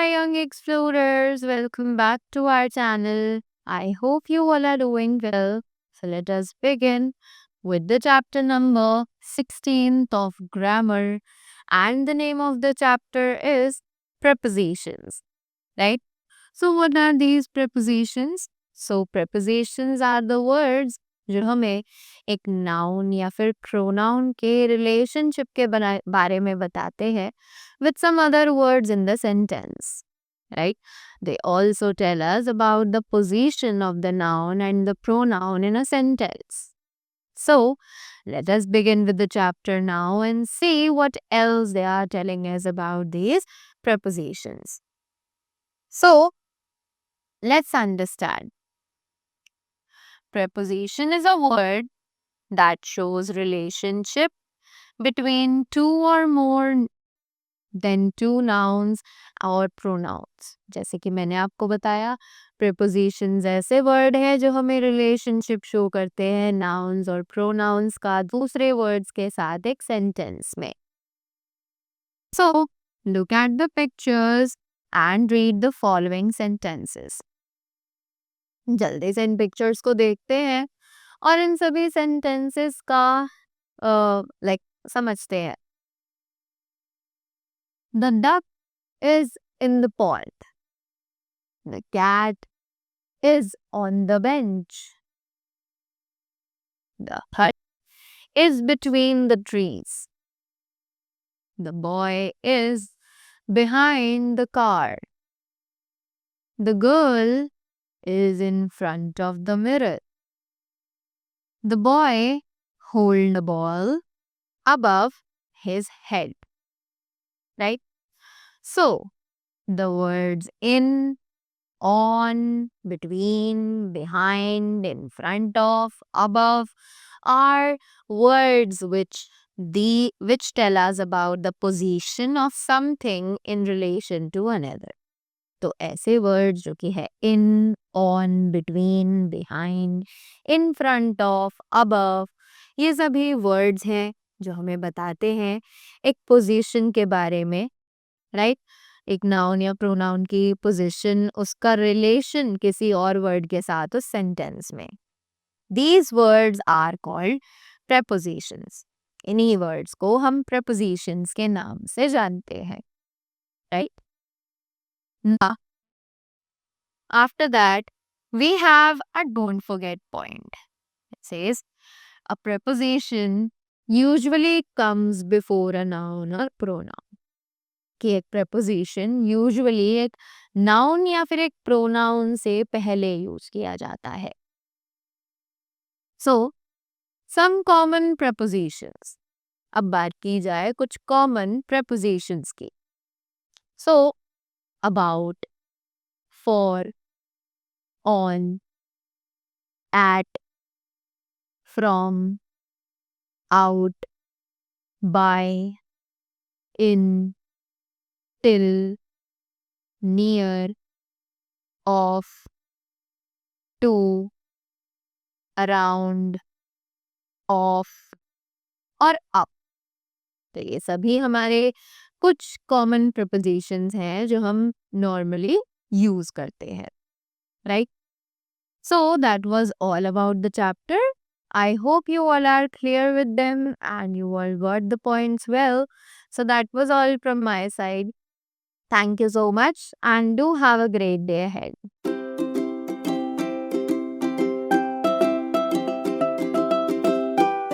my young explorers, welcome back to our channel. I hope you all are doing well. So let us begin with the chapter number 16th of grammar, and the name of the chapter is prepositions, right? So what are these prepositions? So prepositions are the words जो हमें एक noun या फिर pronoun के relationship के बारे में बताते हैं with some other words in the sentence, right? They also tell us about the position of the noun and the pronoun in a sentence. So, let us begin with the chapter now and see what else they are telling us about these prepositions. So, let's understand. Preposition is a word that shows relationship between two or more than two nouns और pronouns. जैसे कि मैंने आपको बताया, prepositions ऐसे word है जो हमें relationship show करते हैं nouns और pronouns का दूसरे words के साथ एक sentence में. So, look at the pictures and read the following sentences. जल्दी से इन पिक्चर्स को देखते हैं और इन सभी सेंटेंसेस का लाइक समझते हैं. The duck is in the pond. The cat is on the bench. The hut is between the trees. The boy is behind the car. The girl is in front of the mirror. The boy holds the ball above his head. Right? So, the words in, on, between, behind, in front of, above are words which tell us about the position of something in relation to another. तो ऐसे words जो कि है in, on, between, behind, in front of, above, ये सभी words हैं जो हमें बताते हैं एक position के बारे में, right? एक नाउन या प्रोनाउन की पोजीशन उसका रिलेशन किसी और वर्ड के साथ उस सेंटेंस में. These words are called prepositions. इन्हीं वर्ड्स को हम prepositions के नाम से जानते हैं, right? Now, after that, we have a don't forget point. It says, a preposition usually comes before a noun or pronoun. कि एक preposition usually एक noun या फिर एक pronoun से पहले यूज किया जाता है. So, some common prepositions. अब बात की जाए कुछ common prepositions की. So, about, for, on, at, from, out, by, in, till, near, of, to, around, of और up. तो ये सभी हमारे कुछ कॉमन prepositions हैं जो हम normally use करते हैं, right? So that was all about the chapter. I hope you all are clear with them and you all got the points well. So that was all from my side. Thank you so much and do have a great day ahead.